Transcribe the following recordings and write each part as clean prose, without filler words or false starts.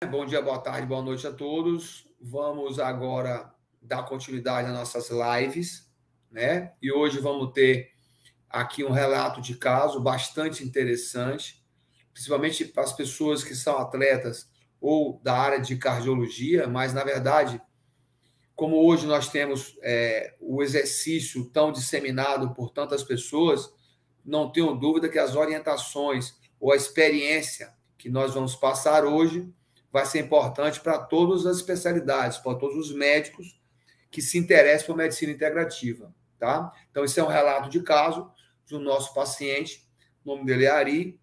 Bom dia, boa tarde, boa noite a todos. Vamos agora dar continuidade às nossas lives, né? E hoje vamos ter aqui um relato de caso bastante interessante, principalmente para as pessoas que são atletas ou da área de cardiologia, mas, na verdade, como hoje nós temos o exercício tão disseminado por tantas pessoas, não tenho dúvida que as orientações ou a experiência que nós vamos passar hoje vai ser importante para todas as especialidades, para todos os médicos que se interessam por medicina integrativa, tá? Então, esse é um relato de caso do nosso paciente, o nome dele é Ari.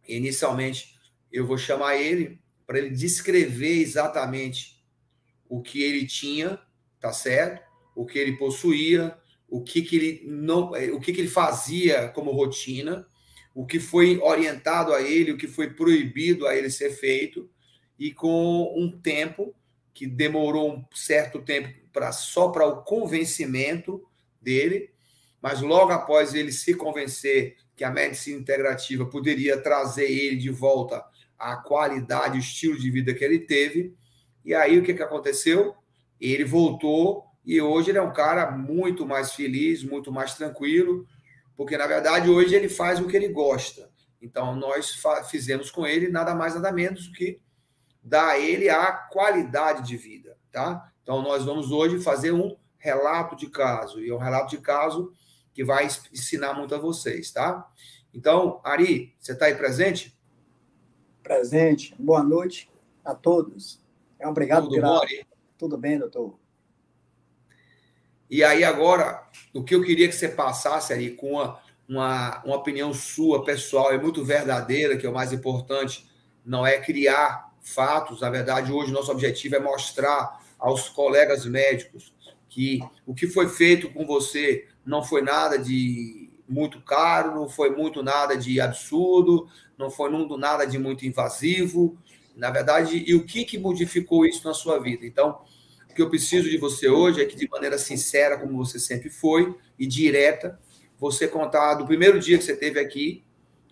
Inicialmente, eu vou chamar ele para ele descrever exatamente o que ele tinha, tá certo? O que ele possuía, o que ele não, o que ele fazia como rotina, o que foi orientado a ele, o que foi proibido a ele ser feito, e com um tempo que demorou um certo tempo só para o convencimento dele, mas logo após ele se convencer que a medicina integrativa poderia trazer ele de volta à qualidade, o estilo de vida que ele teve, e aí o que aconteceu? Ele voltou e hoje ele é um cara muito mais feliz, muito mais tranquilo, porque, na verdade, hoje ele faz o que ele gosta. Então, nós fizemos com ele nada mais, nada menos do que dar a ele a qualidade de vida, tá? Então, nós vamos hoje fazer um relato de caso, e é um relato de caso que vai ensinar muito a vocês, tá? Então, Ari, você está aí presente? Presente. Boa noite a todos. Obrigado Tudo bom, Ari? Tudo bem, doutor. E aí, agora, o que eu queria que você passasse aí com uma opinião sua, pessoal, e muito verdadeira, que é o mais importante, não é criar fatos. Na verdade, hoje nosso objetivo é mostrar aos colegas médicos que o que foi feito com você não foi nada de muito caro, não foi muito nada de absurdo, não foi nada de muito invasivo, na verdade, e o que modificou isso na sua vida. Então, o que eu preciso de você hoje é que, de maneira sincera, como você sempre foi, e direta, você contar do primeiro dia que você esteve aqui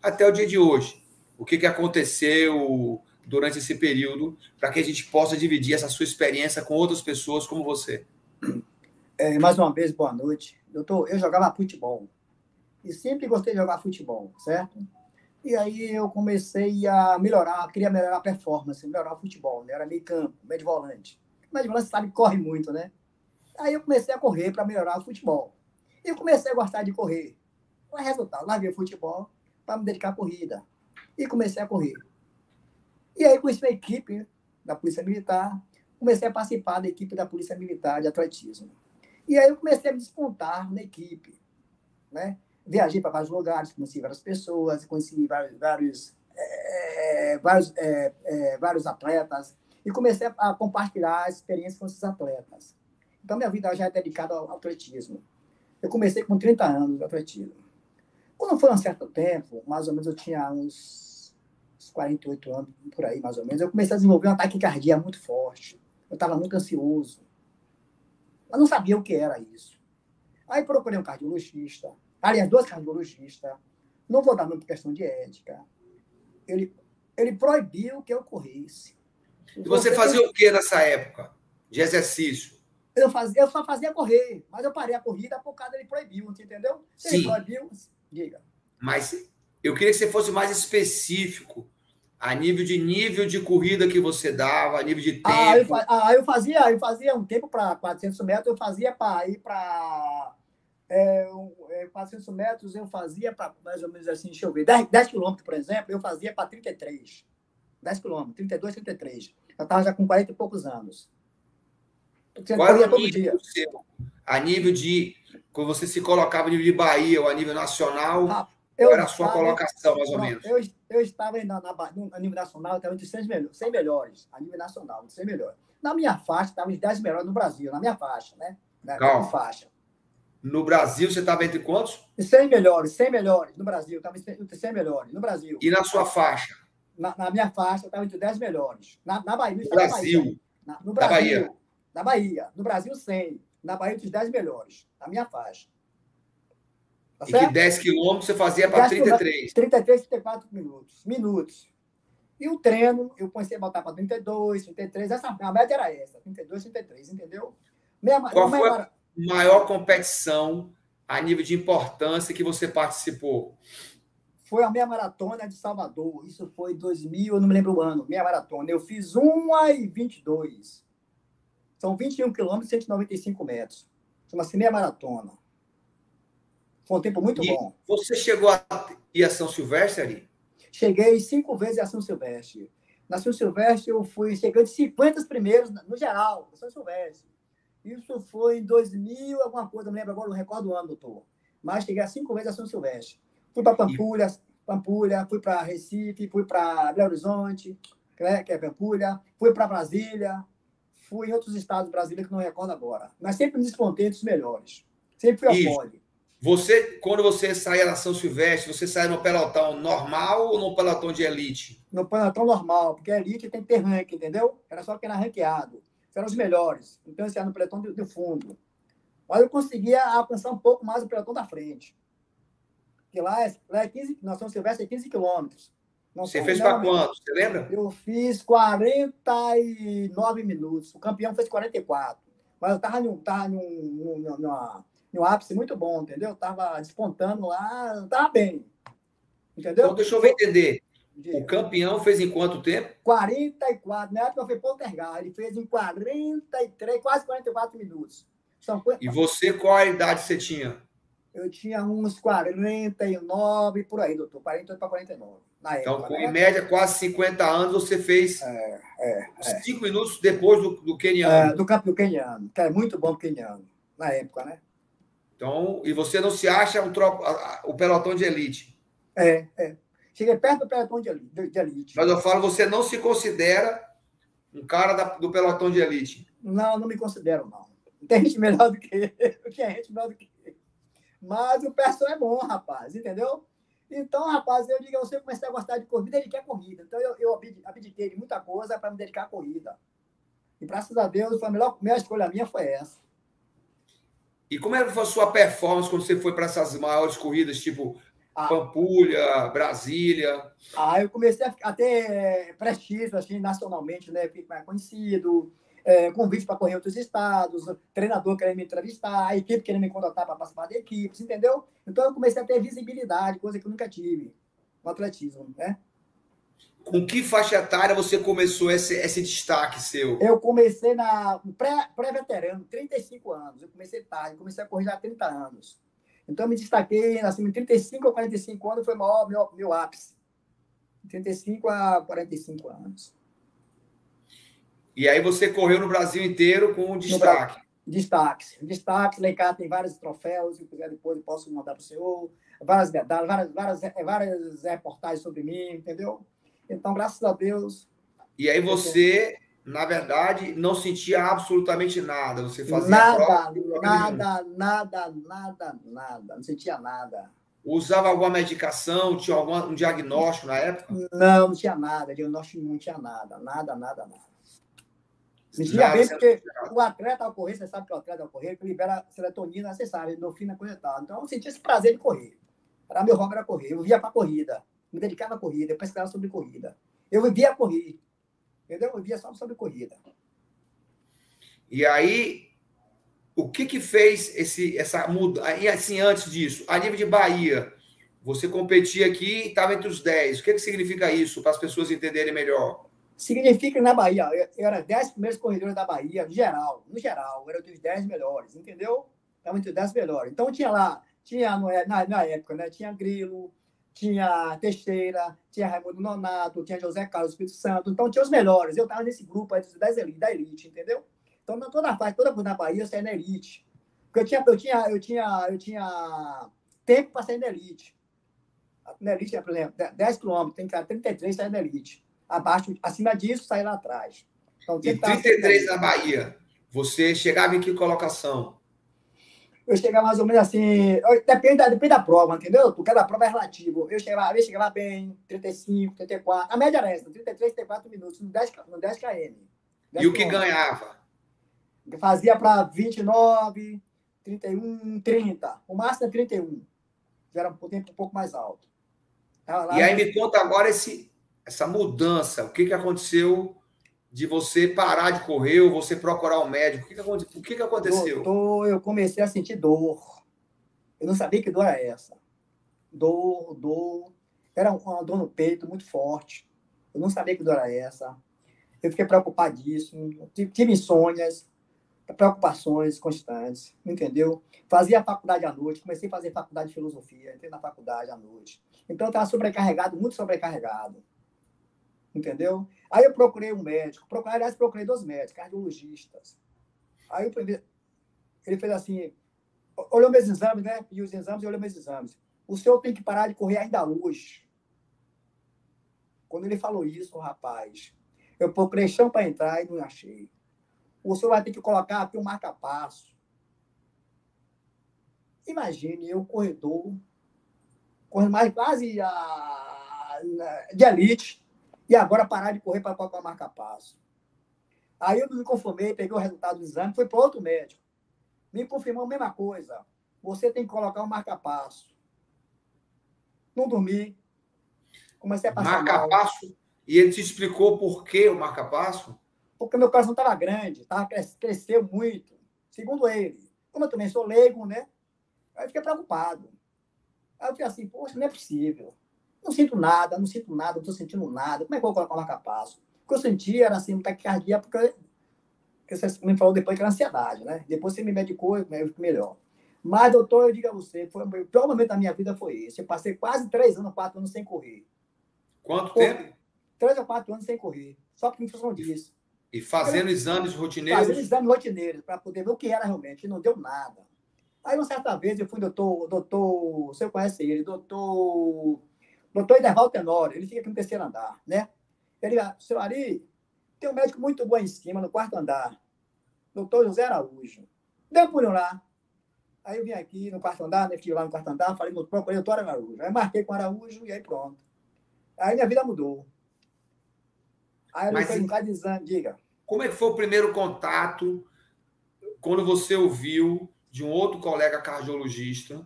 até o dia de hoje. O que aconteceu durante esse período, para que a gente possa dividir essa sua experiência com outras pessoas como você. Mais uma vez, boa noite. Doutor, eu jogava futebol. E sempre gostei de jogar futebol, certo? E aí eu comecei a melhorar, queria melhorar a performance, melhorar o futebol, né? Era meio campo, meio de volante. Meio de volante, sabe, corre muito, né? Aí eu comecei a correr para melhorar o futebol. E eu comecei a gostar de correr. O resultado, larguei o futebol para me dedicar à corrida. E comecei a correr. E aí conheci a equipe da Polícia Militar, comecei a participar da equipe da Polícia Militar de atletismo. E aí eu comecei a me despontar na equipe, né? Viajei para vários lugares, conheci várias pessoas, conheci vários atletas e comecei a compartilhar a experiência com esses atletas. Então, minha vida já é dedicada ao atletismo. Eu comecei com 30 anos de atletismo. Quando foi um certo tempo, mais ou menos eu tinha uns 48 anos, por aí, mais ou menos, eu comecei a desenvolver um ataque cardíaco muito forte. Eu estava muito ansioso. Eu não sabia o que era isso. Aí procurei um cardiologista. Aliás, 2 cardiologistas. Não vou dar nome por questão de ética. Ele proibiu que eu corresse. E você fazia o que nessa época de exercício? Eu só fazia correr, mas eu parei a corrida por causa dele proibiu, entendeu? Sim. Ele proibiu, diga. Mas eu queria que você fosse mais específico a nível de corrida que você dava, a nível de tempo. Eu fazia um tempo para 400 metros, eu fazia para ir para 400 metros, eu fazia para mais ou menos assim, deixa eu ver, 10 quilômetros, por exemplo, eu fazia para 33. 10 quilômetros, 32, 33. Eu estava já com 40 e poucos anos. Qual era o nível seu? A nível de... Quando você se colocava a nível de Bahia ou a nível nacional, qual era a sua colocação, mais ou menos? Eu estava a nível nacional, estava entre 100 melhores. A nível nacional, de 100 melhores. Na minha faixa, estava entre 10 melhores no Brasil, na minha faixa, né? Calma. Faixa. No Brasil, você estava entre quantos? 100 melhores no Brasil. Estava entre 100 melhores no Brasil. E na sua faixa? Na minha faixa, eu estava entre 10 melhores. Na Bahia. No Brasil? No Brasil. Na Bahia. No Brasil, 100. Na Bahia, entre os 10 melhores. Na minha faixa. Tá certo? E que 10 quilômetros você fazia para 33? 33, 34 minutos. E o treino, eu comecei a botar para 32, 33, a média era essa, 32, 33, entendeu? Qual foi a maior competição a nível de importância que você participou? Foi a meia maratona de Salvador. Isso foi 2000, eu não me lembro o ano, meia maratona. Eu fiz 1h22. São 21 quilômetros e 195 metros. Chama-se meia maratona. Foi um tempo muito bom. Você chegou a ir a São Silvestre ali? Cheguei 5 vezes a São Silvestre. Na São Silvestre, eu fui chegando de 50 primeiros, no geral, São Silvestre. Isso foi em 2000, alguma coisa, não lembro agora, não recordo o ano, doutor. Mas cheguei a 5 vezes a São Silvestre. Fui para Pampulha, fui para Recife, fui para Belo Horizonte, né, que é Pampulha, fui para Brasília, fui em outros estados brasileiros que não recordo agora. Mas sempre me despontei dos melhores. Sempre fui ao pódio. Quando você saía na São Silvestre, você saía no pelotão normal ou no pelotão de elite? No pelotão normal, porque a elite tem que ter ranking, entendeu? Era só quem era ranqueado. Eram os melhores. Então, esse era no pelotão do fundo. Mas eu conseguia alcançar um pouco mais o pelotão da frente. Porque lá é 15, na São Silvestre é 15 quilômetros. Você fez para quanto? Você lembra? Eu fiz 49 minutos. O campeão fez 44. Mas eu estava num ápice muito bom, entendeu? Estava despontando lá, estava bem. Entendeu? Então, deixa eu entender. O campeão fez em quanto tempo? 44. Na época foi Poltergar. Ele fez em 43, quase 44 minutos. E você, qual a idade você tinha? Eu tinha uns 49, por aí, doutor. 48 para 49. Na época, então, em média, quase 50 anos, você fez 5 minutos depois do queniano. Do campeão queniano, que é muito bom pro queniano, na época, né? Então, e você não se acha o pelotão de elite? Cheguei perto do pelotão de elite. Mas eu falo, você não se considera um cara do pelotão de elite? Não, não me considero, não. Tem gente melhor do que eu. Tinha gente melhor do que eu. Mas o pessoal é bom, rapaz, entendeu? Então, rapaz, eu digo, você comecei a gostar de corrida, ele quer corrida. Então, eu abdiquei de muita coisa para me dedicar à corrida. E, graças a Deus, foi a melhor escolha minha foi essa. E como é que foi a sua performance quando você foi para essas maiores corridas, tipo Pampulha, Brasília? Eu comecei a ter prestígio, assim, nacionalmente, né? Fiquei mais conhecido, convite para correr em outros estados, treinador querendo me entrevistar, a equipe querendo me contratar para participar da equipe, entendeu? Então, eu comecei a ter visibilidade, coisa que eu nunca tive no atletismo, né? Com que faixa etária você começou esse destaque seu? Eu comecei na pré-veterano, 35 anos. Eu comecei tarde, comecei a correr já há 30 anos. Então, eu me destaquei, assim, em 35 a 45 anos foi o meu ápice. 35 a 45 anos. E aí você correu no Brasil inteiro com destaque? Destaques. Lá em casa tem vários troféus, se quiser depois eu posso mandar para o senhor. Várias medalhas, várias reportagens sobre mim, entendeu? Então, graças a Deus... E aí você, na verdade, não sentia absolutamente nada? Você fazia nada. Não sentia nada. Usava alguma medicação? Tinha um diagnóstico na época? Não tinha nada. Diagnóstico não tinha nada. Nada. Me sentia bem porque o atleta ao correr, você sabe que o atleta ao correr, que libera serotonina, você sabe, endorfina, coisa e tal. Então, eu sentia esse prazer de correr. Meu hobby era correr. Eu via para a corrida. Me dedicava à corrida, eu pesquisava sobre corrida. Eu vivia a correr, entendeu? Eu vivia só sobre corrida. E aí, o que fez essa mudança? E assim, antes disso, a nível de Bahia, você competia aqui e estava entre os 10. O que significa isso, para as pessoas entenderem melhor? Significa que na Bahia, eu era 10 primeiros corredores da Bahia, no geral, eu era dos 10 melhores, entendeu? Estava entre os 10 melhores. Então, na época, né? Tinha Grilo, tinha Teixeira, tinha Raimundo Nonato, tinha José Carlos Espírito Santo. Então, tinha os melhores. Eu estava nesse grupo aí dos 10 da elite, entendeu? Então, toda na Bahia, eu saía na elite. Porque eu tinha tempo para sair na elite. Na elite, por exemplo, 10 quilômetros, tem que ir 33 sair na elite. Acima disso, sair lá atrás. Então, e 33 na Bahia, você chegava em que colocação? Eu chegava mais ou menos assim, depende da prova, entendeu? Porque cada prova é relativo. Eu chegava bem, 35, 34. A média era essa, 33, 34 minutos, no 10 km. E o que ganhava? Eu fazia para 29, 31, 30. O máximo é 31. Já era um tempo um pouco mais alto. E aí me conta agora essa mudança, o que que aconteceu de você parar de correr ou você procurar um médico? O que que aconteceu? Doutor, eu comecei a sentir dor. Eu não sabia que dor era essa. Dor. Era uma dor no peito muito forte. Eu não sabia que dor era essa. Eu fiquei preocupadíssimo. Tive insônias, preocupações constantes, entendeu? Fazia faculdade à noite, comecei a fazer faculdade de filosofia, entrei na faculdade à noite. Então, eu estava sobrecarregado, muito sobrecarregado, entendeu? Aí eu procurei um médico, aliás, procurei 2 médicos, cardiologistas. Aí ele fez assim, olhou meus exames, né? Pediu os exames e olhou meus exames. O senhor tem que parar de correr ainda hoje. Quando ele falou isso, rapaz, eu procurei chão para entrar e não achei. O senhor vai ter que colocar aqui um marca-passo. Imagine, eu, corredor, correndo mais quase de elite, e agora parar de correr para colocar marca-passo. Aí eu me conformei, peguei o resultado do exame, fui para outro médico. Me confirmou a mesma coisa. Você tem que colocar um marca-passo. Não dormi. Comecei a passar mal. Marca-passo? E ele te explicou por que o marca-passo? Porque meu coração estava grande, cresceu muito. Segundo ele. Como eu também sou leigo, né? Aí eu fiquei preocupado. Aí eu fiquei assim, poxa, não é possível. Não sinto nada, não estou sentindo nada. Como é que eu vou colocar o marca-passo? O que eu sentia era assim, taquicardia, porque você me falou depois que era ansiedade, né? Depois você me medicou, eu fico melhor. Mas, doutor, eu digo a você, o pior momento da minha vida foi esse. Eu passei quase 3 anos, 4 anos sem correr. Quanto tempo? 3 ou 4 anos sem correr. Só por função disso. E fazendo exames rotineiros? Fazendo exames rotineiros, para poder ver o que era realmente. E não deu nada. Aí, uma certa vez, eu fui doutor, você conhece ele, doutor Ederval Tenório. Ele fica aqui no 3º andar, né? Ele, seu Ari, tem um médico muito bom em cima, no 4º andar. Doutor José Araújo. Deu por lá. Aí eu vim aqui no 4º andar, né? Fiquei lá no 4º andar, procurei o doutor Araújo. Aí marquei com o Araújo e aí pronto. Aí minha vida mudou. Aí eu fui em cada exame, diga. Como é que foi o primeiro contato quando você ouviu de um outro colega cardiologista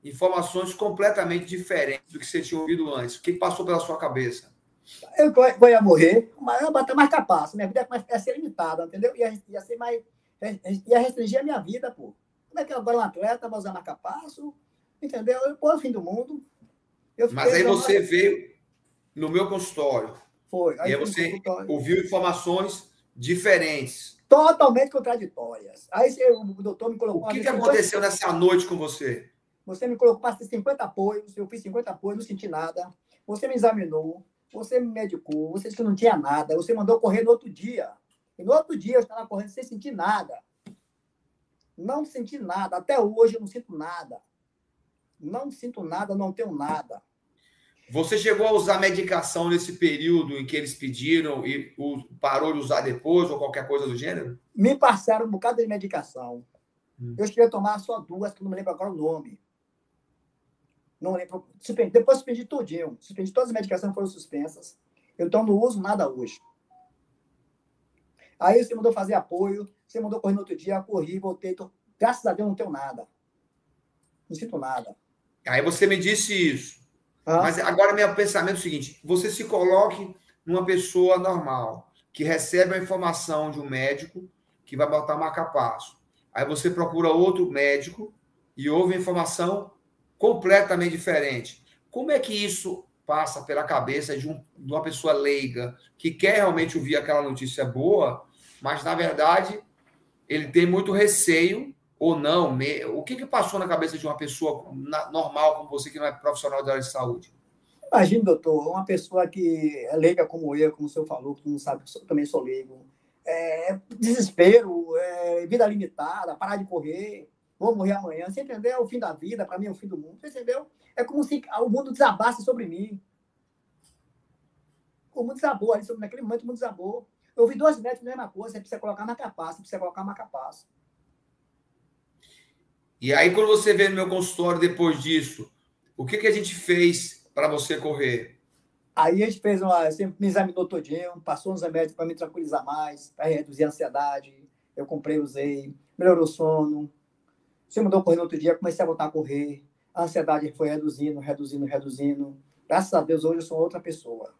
informações completamente diferentes do que você tinha ouvido antes? O que passou pela sua cabeça? Eu ia morrer, mas eu ia bater mais capaz. Minha vida ia ser limitada, entendeu? Ia ser mais... Ia restringir a minha vida, pô. Como é que agora um atleta vai usar marca-passo? Entendeu? Pô, é o fim do mundo. Mas aí você veio no meu consultório. Foi. Aí você ouviu informações diferentes. Totalmente contraditórias. Aí o doutor me colocou... O que aconteceu nessa noite com você? Você me colocou para 50 apoios, eu fiz 50 apoios, não senti nada. Você me examinou, você me medicou, você disse que não tinha nada, você mandou correr no outro dia. E no outro dia eu estava correndo sem sentir nada. Não senti nada. Até hoje eu não sinto nada. Não sinto nada, não tenho nada. Você chegou a usar medicação nesse período em que eles pediram e parou de usar depois ou qualquer coisa do gênero? Me passaram um bocado de medicação. Eu cheguei a tomar só 2, que eu não me lembro agora o nome. Não lembro. Depois suspendi tudinho. Suspendi todas as medicações, foram suspensas. Então não uso nada hoje. Aí você mandou fazer apoio, você mandou correr no outro dia, corri, voltei. Graças a Deus não tenho nada. Não sinto nada. Aí você me disse isso. Mas agora meu pensamento é o seguinte: você se coloque numa pessoa normal, que recebe a informação de um médico que vai botar marca-passo. Aí você procura outro médico e ouve a informação completamente diferente. Como é que isso passa pela cabeça de uma pessoa leiga que quer realmente ouvir aquela notícia boa, mas, na verdade, ele tem muito receio ou não? O que passou na cabeça de uma pessoa normal como você, que não é profissional da área de saúde? Imagina, doutor, uma pessoa que é leiga como eu, como o senhor falou, que não sabe que eu também sou leigo. Desespero, vida limitada, parar de correr, vou morrer amanhã. Você entendeu? É o fim da vida, para mim é o fim do mundo. Você entendeu? É como se o mundo desabasse sobre mim. O mundo desabou, naquele momento o mundo desabou. Eu ouvi 2 médicos na mesma coisa, você precisa colocar marca-passo, precisa colocar marca-passo. E aí, quando você veio no meu consultório depois disso, o que a gente fez para você correr? Aí a gente fez você me examinou todinho, passou uns remédios para me tranquilizar mais, para reduzir a ansiedade. Eu comprei, usei, melhorou o sono. Você mandou correr no outro dia, comecei a voltar a correr. A ansiedade foi reduzindo. Graças a Deus, hoje eu sou outra pessoa.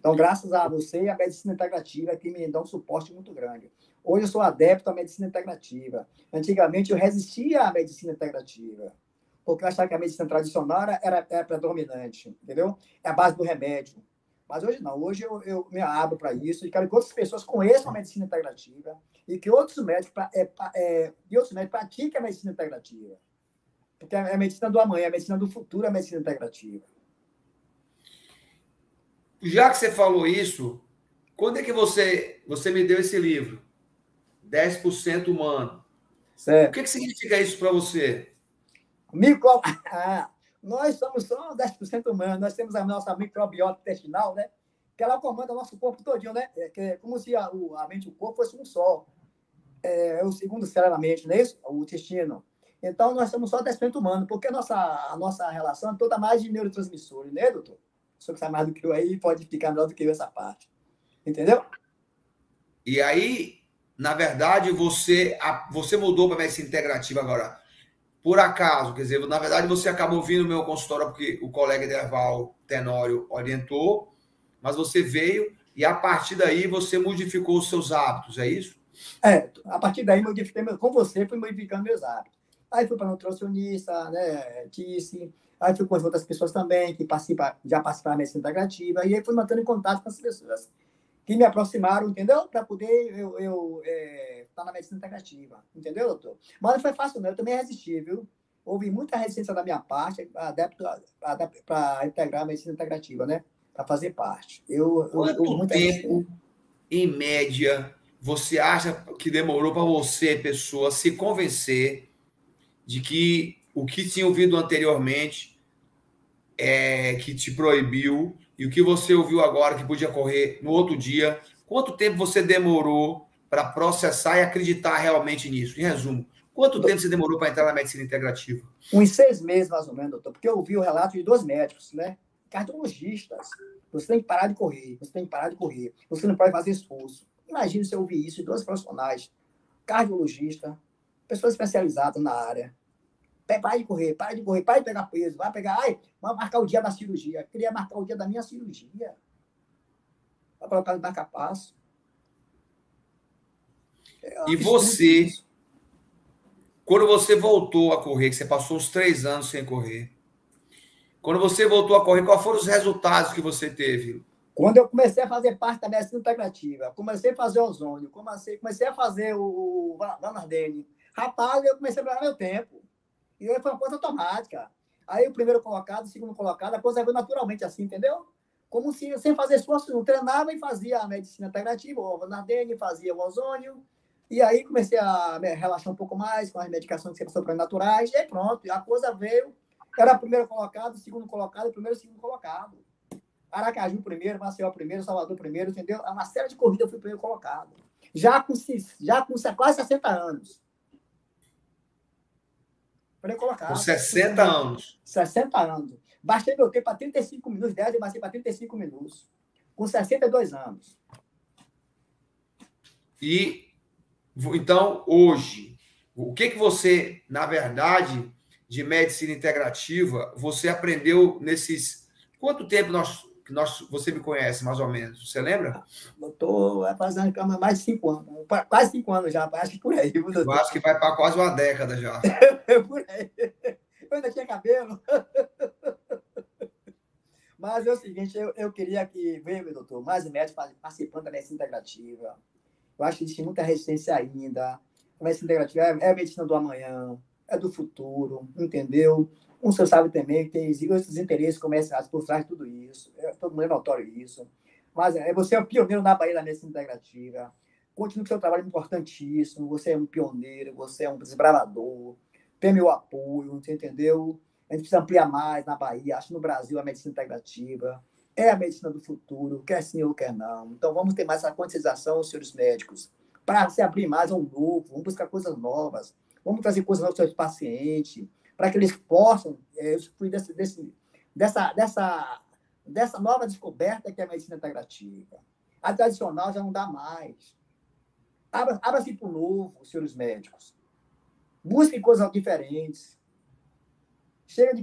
Então, graças a você e a medicina integrativa que me dá um suporte muito grande. Hoje eu sou adepto à medicina integrativa. Antigamente eu resistia à medicina integrativa, porque eu achava que a medicina tradicional era predominante, entendeu? É a base do remédio. Mas hoje não, hoje eu me abro para isso e quero que outras pessoas conheçam a medicina integrativa e que outros médicos, pratiquem a medicina integrativa. Porque é a medicina do amanhã, é a medicina do futuro, é a medicina integrativa. Já que você falou isso, quando é que você me deu esse livro? 10% humano. Certo. O que significa isso para você? Nós somos só 10% humanos, nós temos a nossa microbiota intestinal, né? Que ela comanda o nosso corpo todinho, né? É como se a mente e o corpo fosse um só. É o segundo cérebro da mente, não é isso? O intestino. Então, nós somos só 10% humanos, porque a nossa relação é toda mais de neurotransmissores, né, doutor? O senhor que sabe mais do que eu aí pode explicar melhor do que eu essa parte. Entendeu? E aí, na verdade, você mudou para a medicina integrativa agora. Por acaso, quer dizer, na verdade, você acabou vindo no meu consultório porque o colega Ederval Tenório orientou, mas você veio e a partir daí você modificou os seus hábitos, é isso? A partir daí com você, fui modificando meus hábitos. Aí fui para nutricionista, né, disse, aí fui com as outras pessoas também que já participaram da medicina integrativa, e aí fui mantendo em contato com as pessoas que me aproximaram, entendeu? Para poder estar na medicina integrativa, entendeu, doutor? Mas não foi fácil, não, eu também resisti, viu? Houve muita resistência da minha parte para integrar a medicina integrativa, né? Para fazer parte. Quanto tempo, em média, você acha que demorou para você, pessoa, se convencer de que o que tinha ouvido anteriormente que te proibiu e o que você ouviu agora que podia correr no outro dia, quanto tempo você demorou para processar e acreditar realmente nisso? Em resumo, quanto tempo você demorou para entrar na medicina integrativa? Uns 6 meses, mais ou menos, doutor, porque eu ouvi o relato de 2 médicos, né? Cardiologistas. Você tem que parar de correr, você tem que parar de correr, você não pode fazer esforço. Imagina se eu ouvir isso de 2 profissionais, cardiologista, pessoas especializadas na área. Para de correr, para de correr, para de pegar peso, vai marcar o dia da cirurgia. Eu queria marcar o dia da minha cirurgia. Vai colocar no marca-passo. E você, quando você voltou a correr, que você passou uns 3 anos sem correr, quando você voltou a correr, quais foram os resultados que você teve? Quando eu comecei a fazer parte da medicina integrativa, comecei a fazer ozônio, comecei a fazer o Vanardene, rapaz, eu comecei a melhorar meu tempo. E aí foi uma coisa automática. Aí o primeiro colocado, o segundo colocado, a coisa veio naturalmente assim, entendeu? Como se, sem fazer esforço, eu treinava e fazia a medicina integrativa, o Vanardene, fazia o ozônio. E aí comecei a me relaxar um pouco mais com as medicações que são naturais. E aí pronto, e a coisa veio. Era o primeiro colocado, o segundo colocado, o primeiro e o segundo colocado. Aracaju primeiro, Maceió primeiro, Salvador primeiro, entendeu? Uma série de corridas eu fui primeiro colocado. Já com quase 60 anos. Com 60 anos. 60 anos. Baixei meu tempo para 35 minutos, 10 eu baixei para 35 minutos. Com 62 anos. E, então, hoje, o que você, na verdade, de medicina integrativa, você aprendeu nesses... Quanto tempo você me conhece, mais ou menos? Você lembra? Eu estou fazendo mais de 5 anos. Quase 5 anos já, acho que por aí. Eu acho que vai para quase uma década já. Por aí. Eu ainda tinha cabelo. Mas é o seguinte, eu queria que veja, doutor, mais médicos participando da medicina integrativa. Eu acho que existe muita resistência ainda. A medicina integrativa é a medicina do amanhã, é do futuro, entendeu? O senhor sabe também que tem outros interesses comerciais por trás de tudo isso. Todo mundo é notório isso. Mas você é o pioneiro na Bahia da medicina integrativa. Continue com o seu trabalho importantíssimo. Você é um pioneiro, você é um desbravador. Tem meu apoio, você entendeu? A gente precisa ampliar mais na Bahia. Acho que no Brasil a medicina integrativa é a medicina do futuro, quer sim ou quer não. Então vamos ter mais essa conscientização, senhores médicos, para se abrir mais ao novo. Vamos buscar coisas novas. Vamos trazer coisas novas para os pacientes, para que eles possam usufruir dessa nova descoberta que é a medicina integrativa. A tradicional já não dá mais. Abra-se para o novo, senhores médicos. Busquem coisas diferentes. Chega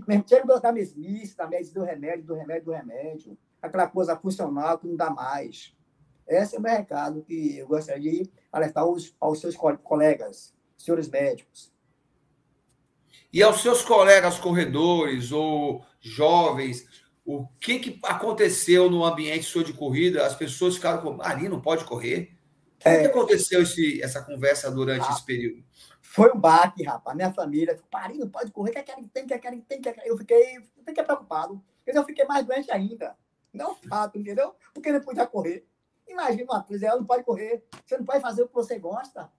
da mesmice, da medicina do remédio. aquela coisa funcional que não dá mais. Esse é o meu recado que eu gostaria de alertar aos seus colegas, senhores médicos. E aos seus colegas corredores ou jovens, o que aconteceu no ambiente seu de corrida? As pessoas ficaram com, Ari, não pode correr? O que aconteceu essa conversa durante esse período? Foi um baque, rapaz. Minha família, Ari, não pode correr, tem. Eu fiquei preocupado. Eu fiquei mais doente ainda. Não fato, entendeu? Porque não podia correr. Imagina uma coisa, ela não pode correr. Você não pode fazer o que você gosta.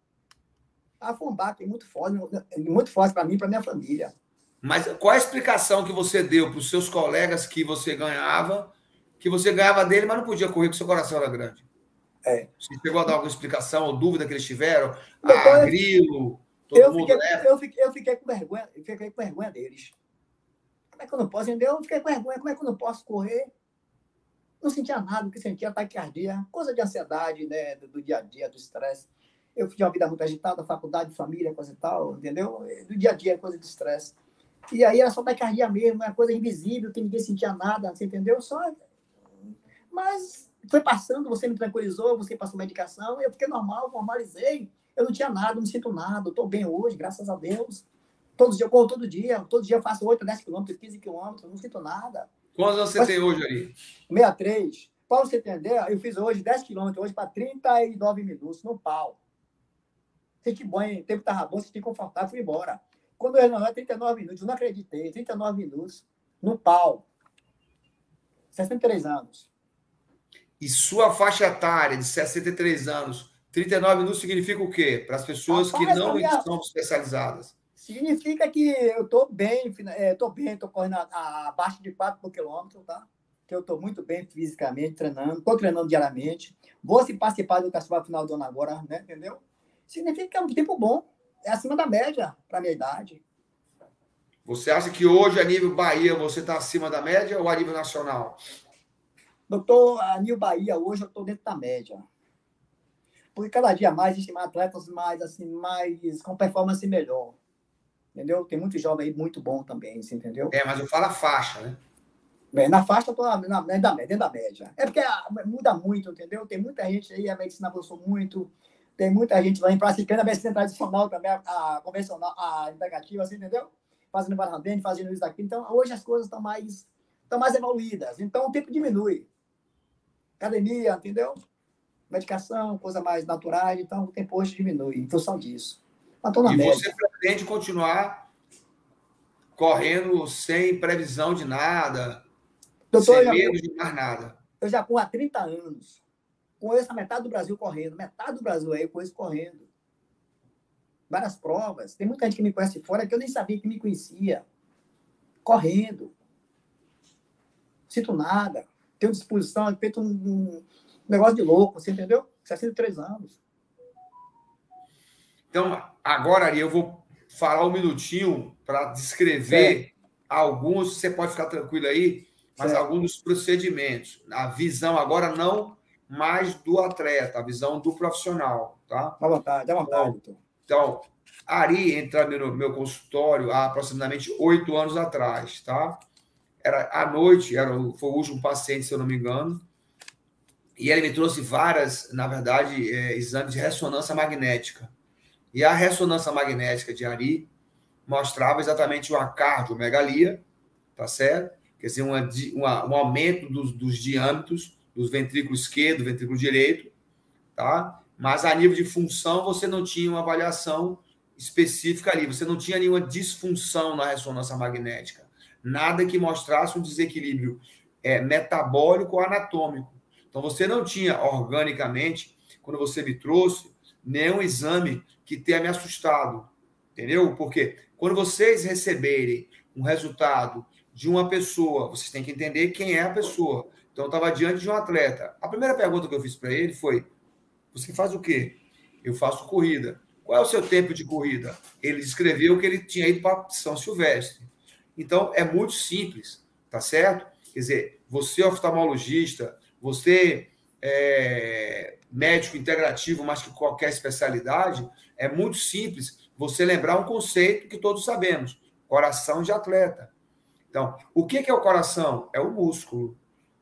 Foi um baque muito forte para mim e para minha família. Mas qual a explicação que você deu para os seus colegas que você ganhava dele, mas não podia correr, porque seu coração era grande? Você chegou a dar alguma explicação ou dúvida que eles tiveram? Grilo, todo mundo, né? Eu fiquei com vergonha deles. Como é que eu não posso, entendeu? Eu fiquei com vergonha. Como é que eu não posso correr? Não sentia nada, o que sentia taquicardia, coisa de ansiedade, né, do dia a dia, do estresse. Eu tinha uma vida muito agitada, faculdade, família, coisa e tal, entendeu? Do dia a dia, coisa de estresse. E aí era só taquicardia mesmo, uma coisa invisível, que ninguém sentia nada, você entendeu? Mas foi passando, você me tranquilizou, você passou medicação, eu fiquei normal, normalizei. Eu não tinha nada, não sinto nada, estou bem hoje, graças a Deus. Todo dia eu corro, todo dia eu faço 8, 10 quilômetros, 15 quilômetros, não sinto nada. Quantos anos você tem hoje, Ari? 63. Para você entender, eu fiz hoje 10 quilômetros, hoje para 39 minutos, no pau. Senti bom, o tempo estava bom, senti confortável, fui embora. Quando eu não 39 minutos, eu não acreditei, 39 minutos, no pau. 63 anos. E sua faixa etária de 63 anos, 39 minutos significa o quê? Para as pessoas que não são especializadas. Significa que eu estou bem, estou correndo abaixo de 4 por quilômetro, tá? Que eu estou muito bem fisicamente, treinando, estou treinando diariamente. Vou se participar do Festival final do ano agora, né? Entendeu? Significa que é um tempo bom, é acima da média para a minha idade. Você acha que hoje, a nível Bahia, você está acima da média ou a nível nacional? A nível Bahia, hoje eu estou dentro da média. Porque cada dia mais existem atletas mais com performance melhor. Entendeu? Tem muito jovem aí muito bom também, você entendeu? Mas eu falo a faixa, né? Na faixa eu estou dentro da média. É porque muda muito, entendeu? Tem muita gente aí, a medicina avançou muito, tem muita gente lá praticando a medicina tradicional também, a convencional, a integrativa, assim, entendeu? Fazendo barrandene, fazendo isso daqui. Então, hoje as coisas estão mais evoluídas. Então, o tempo diminui. Academia, entendeu? Medicação, coisa mais naturais. Então, o tempo hoje diminui em função disso. E você pretende continuar correndo sem previsão de nada, sem medo de mais nada? Eu já corro há 30 anos. Conheço a metade do Brasil correndo. Metade do Brasil aí eu conheço correndo. Várias provas. Tem muita gente que me conhece fora que eu nem sabia que me conhecia. Correndo. Sinto nada. Tenho disposição, feito um negócio de louco, você entendeu? 63 anos. Então, agora, Ari, eu vou falar um minutinho para descrever alguns, você pode ficar tranquilo aí, mas alguns dos procedimentos. A visão agora não mais do atleta, a visão do profissional, tá? Dá vontade. Então, Ari entra no meu consultório há aproximadamente 8 anos atrás, tá? Era à noite, foi o último paciente, se eu não me engano, e ele me trouxe várias, na verdade, exames de ressonância magnética. E a ressonância magnética de Ari mostrava exatamente uma cardiomegalia, tá certo? Quer dizer, um aumento dos diâmetros dos ventrículos esquerdo, ventrículo direito, tá? Mas a nível de função, você não tinha uma avaliação específica ali, você não tinha nenhuma disfunção na ressonância magnética, nada que mostrasse um desequilíbrio metabólico ou anatômico. Então, você não tinha organicamente, quando você me trouxe, nenhum exame que tenha me assustado, entendeu? Porque quando vocês receberem um resultado de uma pessoa, vocês têm que entender quem é a pessoa. Então, eu estava diante de um atleta. A primeira pergunta que eu fiz para ele foi: você faz o quê? Eu faço corrida. Qual é o seu tempo de corrida? Ele descreveu que ele tinha ido para São Silvestre. Então, é muito simples, tá certo? Quer dizer, você é oftalmologista, você médico integrativo, mais que qualquer especialidade, é muito simples você lembrar um conceito que todos sabemos: coração de atleta. Então, o que é o coração? É o músculo.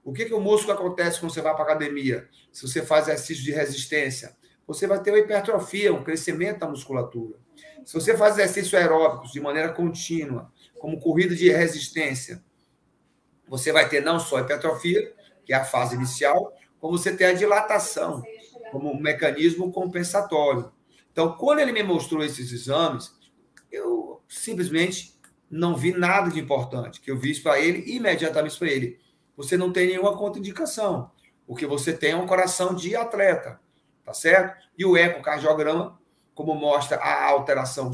O que o músculo acontece quando você vai para a academia? Se você faz exercício de resistência, você vai ter uma hipertrofia, um crescimento da musculatura. Se você faz exercícios aeróbicos de maneira contínua, como corrida de resistência, você vai ter não só a hipertrofia, que é a fase inicial, como você tem a dilatação, como um mecanismo compensatório. Então, quando ele me mostrou esses exames, eu simplesmente não vi nada de importante, que eu vi para ele, imediatamente para ele. Você não tem nenhuma contraindicação. O que você tem é um coração de atleta, tá certo? E o ecocardiograma, como mostra a alteração,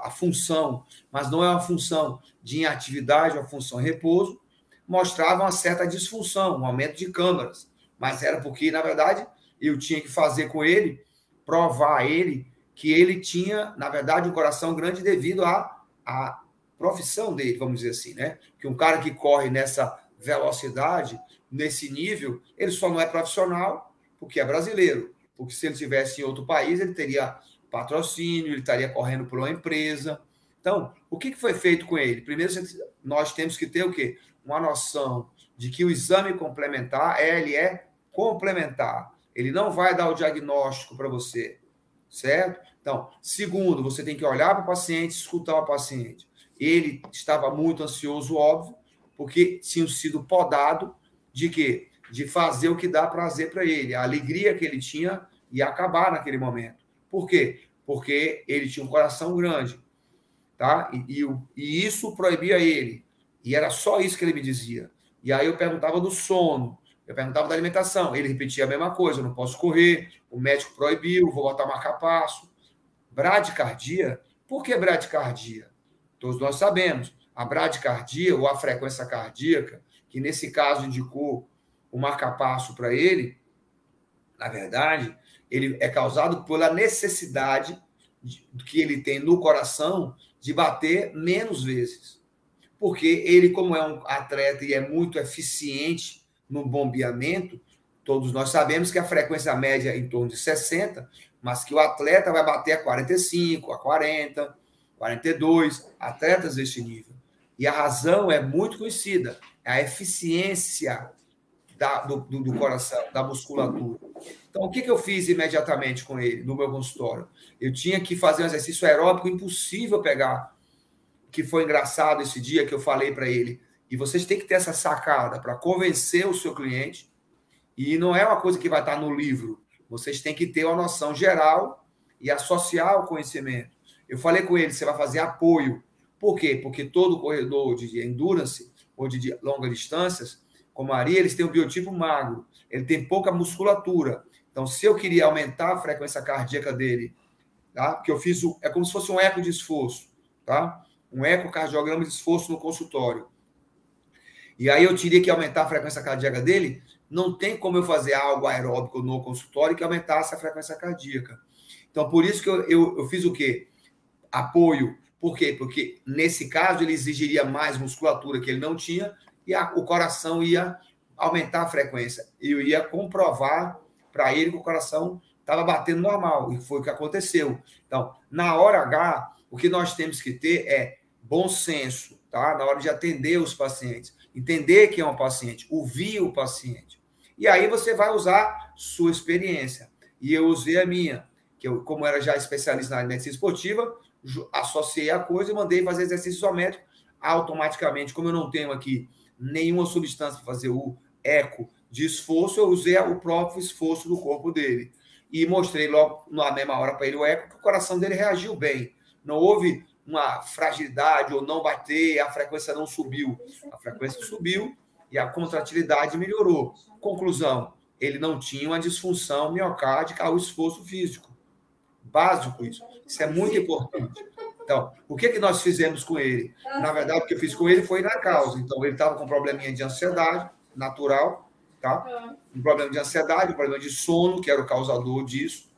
a função, mas não é uma função de inatividade, é uma função de repouso, mostrava uma certa disfunção, um aumento de câmaras. Mas era porque, na verdade, eu tinha que fazer com ele, provar a ele que ele tinha, na verdade, um coração grande devido à profissão dele, vamos dizer assim, né? Que um cara que corre nessa velocidade, nesse nível, ele só não é profissional porque é brasileiro. Porque se ele estivesse em outro país, ele teria patrocínio, ele estaria correndo por uma empresa. Então, o que foi feito com ele? Primeiro, nós temos que ter o quê? Uma noção de que o exame complementar, ele é complementar. Ele não vai dar o diagnóstico para você, certo? Então, segundo, você tem que olhar para o paciente, escutar o paciente. Ele estava muito ansioso, óbvio, porque tinha sido podado de quê? De fazer o que dá prazer para ele. A alegria que ele tinha ia acabar naquele momento. Por quê? Porque ele tinha um coração grande, tá? E isso proibia ele. E era só isso que ele me dizia. E aí eu perguntava do sono, eu perguntava da alimentação. Ele repetia a mesma coisa, eu não posso correr, o médico proibiu, vou botar marca-passo. Bradicardia? Por que bradicardia? Todos nós sabemos. A bradicardia, ou a frequência cardíaca, que nesse caso indicou o marca-passo para ele, na verdade, ele é causado pela necessidade que ele tem no coração de bater menos vezes. Porque ele, como é um atleta e é muito eficiente no bombeamento, todos nós sabemos que a frequência média é em torno de 60, mas que o atleta vai bater a 45, a 40, 42, atletas desse nível. E a razão é muito conhecida, é a eficiência do coração, da musculatura. Então, o que eu fiz imediatamente com ele, no meu consultório? Eu tinha que fazer um exercício aeróbico impossível pegar, que foi engraçado esse dia que eu falei para ele. E vocês têm que ter essa sacada para convencer o seu cliente, e não é uma coisa que vai estar no livro. Vocês têm que ter uma noção geral e associar o conhecimento. Eu falei com ele, você vai fazer apoio. Por quê? Porque todo corredor de endurance ou de longas distâncias, como a Maria, eles têm um biotipo magro, ele tem pouca musculatura. Então, se eu queria aumentar a frequência cardíaca dele, tá? Que eu fiz, é como se fosse um eco de esforço, tá? Um ecocardiograma de esforço no consultório. E aí eu teria que aumentar a frequência cardíaca dele, não tem como eu fazer algo aeróbico no consultório que aumentasse a frequência cardíaca. Então, por isso que eu fiz o quê? Apoio. Por quê? Porque, nesse caso, ele exigiria mais musculatura que ele não tinha e o coração ia aumentar a frequência. Eu ia comprovar para ele que o coração estava batendo normal, e foi o que aconteceu. Então, na hora H, o que nós temos que ter é bom senso, tá? Na hora de atender os pacientes. Entender quem é um paciente, ouvir o paciente. E aí você vai usar sua experiência. E eu usei a minha, que eu, como era já especialista na medicina esportiva, associei a coisa e mandei fazer exercício isométrico automaticamente. Como eu não tenho aqui nenhuma substância para fazer o eco de esforço, eu usei o próprio esforço do corpo dele. E mostrei logo na mesma hora para ele o eco, que o coração dele reagiu bem. Não houve uma fragilidade ou não bater, a frequência não subiu. A frequência subiu e a contratilidade melhorou. Conclusão, ele não tinha uma disfunção miocárdica ao esforço físico. Básico isso. Isso é muito importante. Então, o que nós fizemos com ele? Na verdade, o que eu fiz com ele foi na causa. Então, ele estava com um probleminha de ansiedade natural, tá? Um problema de ansiedade, um problema de sono, que era o causador disso.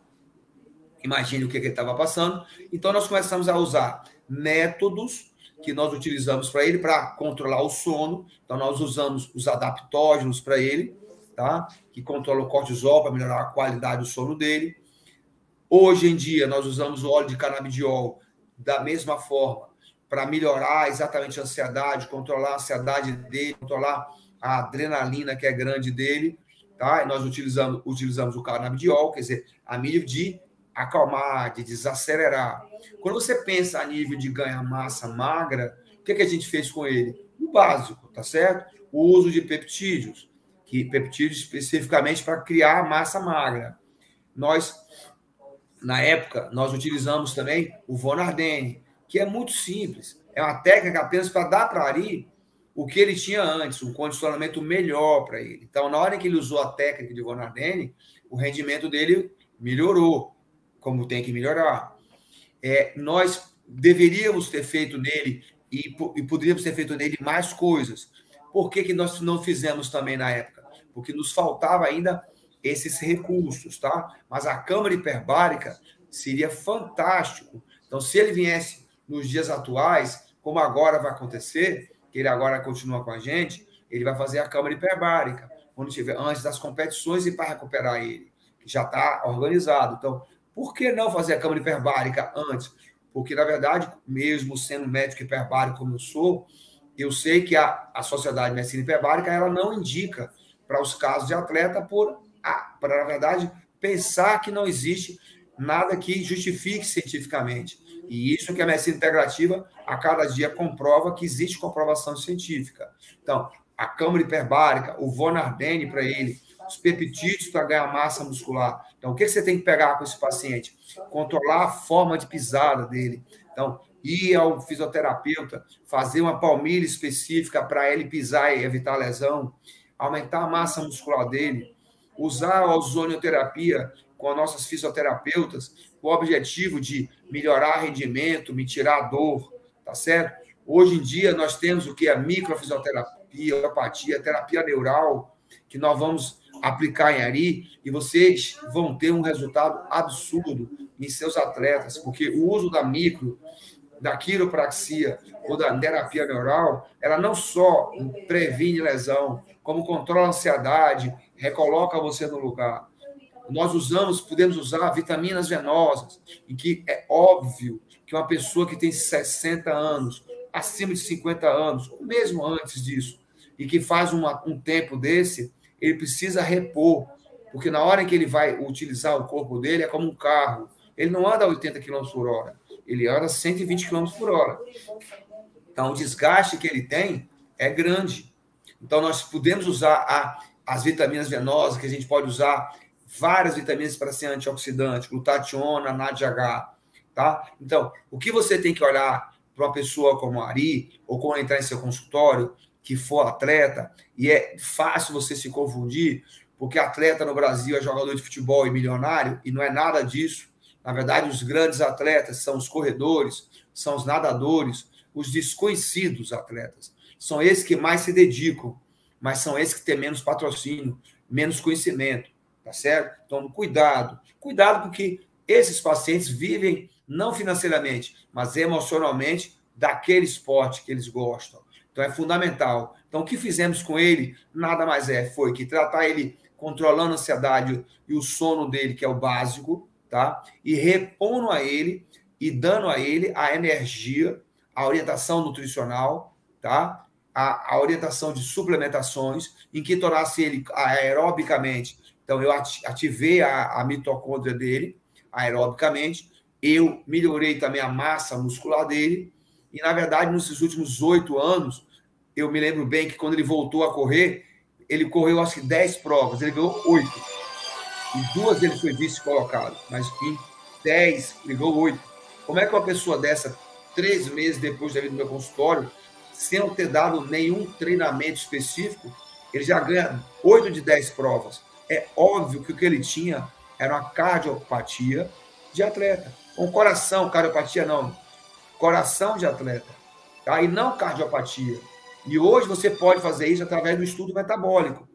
Imagine o que ele estava passando. Então, nós começamos a usar métodos que nós utilizamos para ele para controlar o sono. Então, nós usamos os adaptógenos para ele, tá? Que controlam o cortisol para melhorar a qualidade do sono dele. Hoje em dia, nós usamos o óleo de canabidiol da mesma forma para melhorar exatamente a ansiedade, controlar a ansiedade dele, controlar a adrenalina que é grande dele, tá? E nós utilizamos o canabidiol, quer dizer, a nível de acalmar, de desacelerar. Quando você pensa a nível de ganhar massa magra, o que a gente fez com ele? O básico, tá certo? O uso de peptídeos, peptídeos especificamente para criar massa magra. Na época, nós utilizamos também o Vonardene, que é muito simples. É uma técnica apenas para dar para Ari o que ele tinha antes, um condicionamento melhor para ele. Então, na hora que ele usou a técnica de Vonardene, o rendimento dele melhorou, como tem que melhorar. Nós deveríamos ter feito nele e poderíamos ter feito nele mais coisas. Por que nós não fizemos também na época? Porque nos faltava ainda esses recursos, tá? Mas a câmara hiperbárica seria fantástico. Então, se ele viesse nos dias atuais, como agora vai acontecer, que ele agora continua com a gente, ele vai fazer a câmara hiperbárica, quando tiver antes das competições e para recuperar ele, que já está organizado. Então, por que não fazer a câmara hiperbárica antes? Porque, na verdade, mesmo sendo médico hiperbárico como eu sei que a Sociedade de Medicina Hiperbárica ela não indica para os casos de atleta para, na verdade, pensar que não existe nada que justifique cientificamente. E isso que a medicina integrativa, a cada dia, comprova que existe comprovação científica. Então, a câmara hiperbárica, o Vonardene para ele, os peptídeos para ganhar massa muscular. Então, o que você tem que pegar com esse paciente? Controlar a forma de pisada dele. Então, ir ao fisioterapeuta, fazer uma palmilha específica para ele pisar e evitar lesão, aumentar a massa muscular dele, usar a ozonioterapia com as nossas fisioterapeutas, com o objetivo de melhorar rendimento, me tirar a dor, tá certo? Hoje em dia, nós temos o que? A microfisioterapia, a homeopatia, a terapia neural, que nós vamos aplicar em Ari, e vocês vão ter um resultado absurdo em seus atletas, porque o uso da quiropraxia ou da terapia neural, ela não só previne lesão, como controla a ansiedade, recoloca você no lugar. Nós podemos usar vitaminas venosas, em que é óbvio que uma pessoa que tem 60 anos, acima de 50 anos, ou mesmo antes disso, e que faz um tempo desse, ele precisa repor, porque na hora em que ele vai utilizar o corpo dele, é como um carro. Ele não anda a 80 km por hora, ele anda a 120 km por hora. Então, o desgaste que ele tem é grande. Então, nós podemos usar as vitaminas venosas, que a gente pode usar várias vitaminas para ser antioxidante, glutationa, NADH, tá? Então, o que você tem que olhar para uma pessoa como a Ari, ou quando entrar em seu consultório, que for atleta, e é fácil você se confundir, porque atleta no Brasil é jogador de futebol e milionário, e não é nada disso. Na verdade, os grandes atletas são os corredores, são os nadadores, os desconhecidos atletas. São esses que mais se dedicam, mas são esses que têm menos patrocínio, menos conhecimento, tá certo? Então, cuidado. Cuidado porque esses pacientes vivem não financeiramente, mas emocionalmente daquele esporte que eles gostam. Então, é fundamental. Então, o que fizemos com ele, nada mais foi que tratar ele controlando a ansiedade e o sono dele, que é o básico, tá? E repondo a ele e dando a ele a energia, a orientação nutricional, tá? A orientação de suplementações, em que tornasse ele aerobicamente. Então, eu ativei a mitocôndria dele aerobicamente, eu melhorei também a massa muscular dele, e, na verdade, nesses últimos 8 anos, eu me lembro bem que quando ele voltou a correr, ele correu, acho que 10 provas, ele ganhou 8. Em 2 ele foi vice-colocado, mas em 10 ele ganhou 8. Como é que uma pessoa dessa, 3 meses depois de vir no meu consultório, sem eu ter dado nenhum treinamento específico, ele já ganha 8 de 10 provas? É óbvio que o que ele tinha era uma cardiopatia de atleta. Um coração, cardiopatia não, coração de atleta, tá? E não cardiopatia. E hoje você pode fazer isso através do estudo metabólico,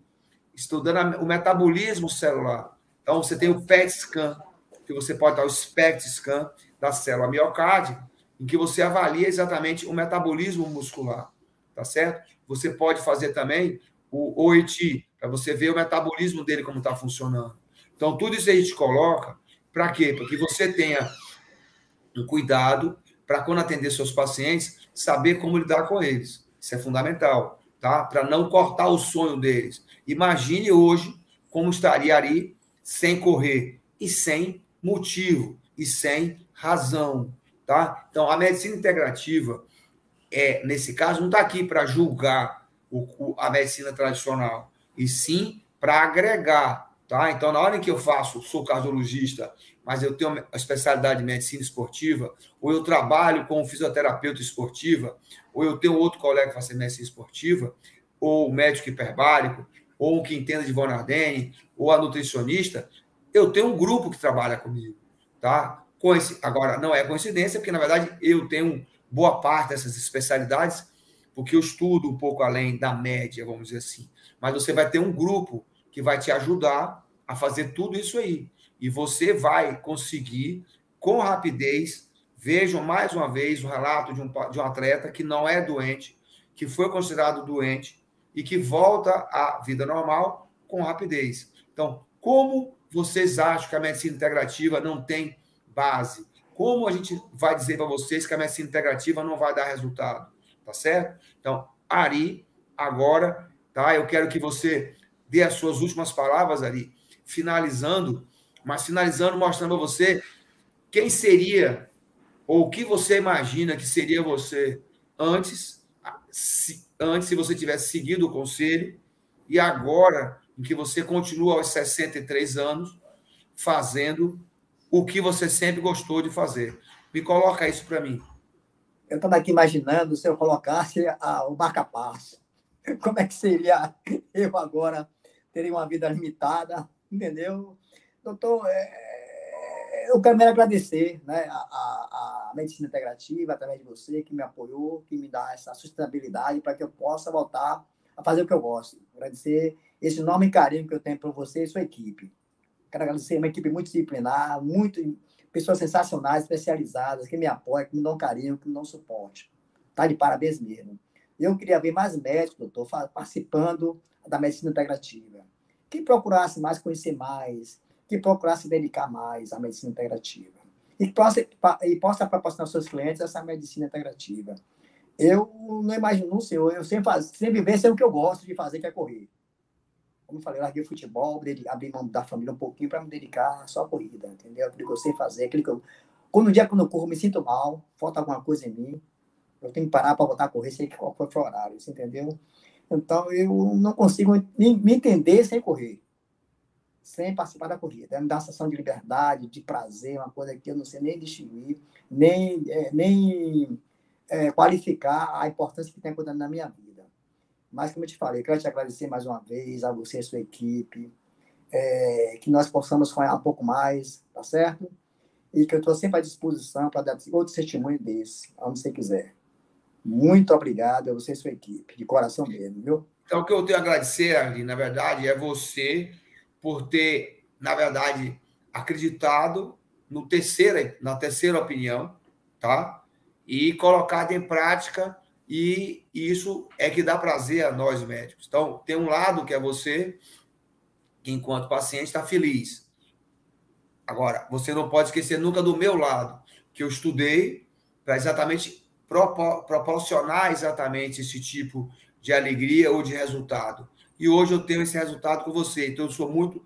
estudando o metabolismo celular. Então, você tem o PET scan, que você pode dar o SPECT scan da célula miocárdica, em que você avalia exatamente o metabolismo muscular, tá certo? Você pode fazer também o OIT, para você ver o metabolismo dele, como está funcionando. Então, tudo isso a gente coloca, para quê? Para que você tenha um cuidado para, quando atender seus pacientes, saber como lidar com eles. Isso é fundamental. tá? Para não cortar o sonho deles. Imagine hoje como estaria Ari sem correr e sem motivo e sem razão, tá? Então, a medicina integrativa, nesse caso, não está aqui para julgar a medicina tradicional, e sim para agregar, tá? Então, na hora em que eu sou cardiologista, mas eu tenho a especialidade de medicina esportiva, ou eu trabalho como fisioterapeuta esportiva, ou eu tenho outro colega que faz medicina esportiva, ou médico hiperbárico, ou um que entenda de von Ardenne, ou a nutricionista, eu tenho um grupo que trabalha comigo, tá? Agora, não é coincidência, porque, na verdade, eu tenho boa parte dessas especialidades, porque eu estudo um pouco além da média, vamos dizer assim. Mas você vai ter um grupo que vai te ajudar a fazer tudo isso aí. E você vai conseguir, com rapidez, vejam mais uma vez o relato de um atleta que não é doente, que foi considerado doente e que volta à vida normal com rapidez. Então, como vocês acham que a medicina integrativa não tem base? Como a gente vai dizer para vocês que a medicina integrativa não vai dar resultado? Tá certo? Então, Ari, agora, tá? Eu quero que você dê as suas últimas palavras, Ari, finalizando, mostrando a você quem seria, ou o que você imagina que seria você antes, se você tivesse seguido o conselho, e agora, em que você continua aos 63 anos, fazendo o que você sempre gostou de fazer. Me coloca isso para mim. Eu estava aqui imaginando se eu colocasse o marca-passo. Como é que seria eu agora? Teria uma vida limitada, entendeu? Doutor, eu quero me agradecer, né, a medicina integrativa, através de você, que me apoiou, que me dá essa sustentabilidade para que eu possa voltar a fazer o que eu gosto. Agradecer esse enorme carinho que eu tenho por você e sua equipe. Quero agradecer uma equipe multidisciplinar, pessoas sensacionais, especializadas, que me apoiam, que me dão carinho, que me dão suporte. Tá de parabéns mesmo. Eu queria ver mais médicos, doutor, participando da medicina integrativa. Que procurasse mais conhecer mais, que procurasse se dedicar mais à medicina integrativa. E possa proporcionar aos seus clientes essa medicina integrativa. Eu não imagino, senhor, eu sempre viver sem o que eu gosto de fazer, que é correr. Como eu falei, eu larguei o futebol, abri mão da família um pouquinho para me dedicar só à corrida, entendeu? Aquilo que eu sei fazer, quando eu corro, me sinto mal, falta alguma coisa em mim, eu tenho que parar para voltar a correr, sei qual foi o horário, você entendeu? Então, eu não consigo me entender sem correr, sem participar da corrida. Me dá uma sensação de liberdade, de prazer, uma coisa que eu não sei nem distinguir, nem qualificar a importância que tem a coisa na minha vida. Mas, como eu te falei, quero te agradecer mais uma vez, a você e a sua equipe, que nós possamos sonhar um pouco mais, tá certo? E que eu estou sempre à disposição para dar outro testemunho desse, onde você quiser. Muito obrigado a você e a sua equipe, de coração mesmo, viu? Então, o que eu tenho a agradecer, Ali, na verdade, é você por ter, na verdade, acreditado na terceira opinião, tá? E colocado em prática, e isso é que dá prazer a nós médicos. Então, tem um lado que é você, que enquanto paciente está feliz. Agora, você não pode esquecer nunca do meu lado, que eu estudei para exatamente proporcionar exatamente esse tipo de alegria ou de resultado. E hoje eu tenho esse resultado com você. Então, eu sou muito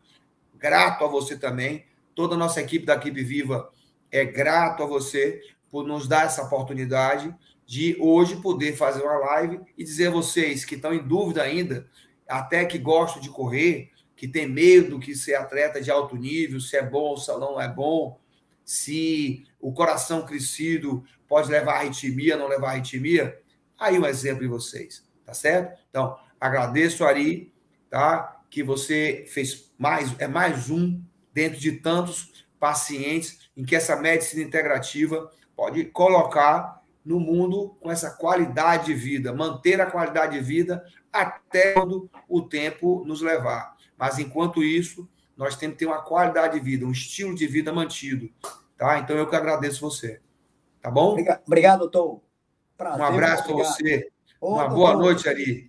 grato a você também. Toda a nossa equipe da Equipe Viva é grato a você por nos dar essa oportunidade de hoje poder fazer uma live e dizer a vocês que estão em dúvida ainda, até que gostam de correr, que tem medo que ser atleta de alto nível, se é bom ou se não é bom, se o coração crescido pode levar a arritmia, não levar a arritmia. Aí um exemplo de vocês, tá certo? Então, agradeço, Ari, tá? Que você fez mais um dentro de tantos pacientes em que essa medicina integrativa pode colocar no mundo com essa qualidade de vida, manter a qualidade de vida até quando o tempo nos levar. Mas, enquanto isso, nós temos que ter uma qualidade de vida, um estilo de vida mantido. Tá? Então, eu que agradeço você. Tá bom? Obrigado, doutor. Prazer, um abraço para você. Uma boa noite, Ari.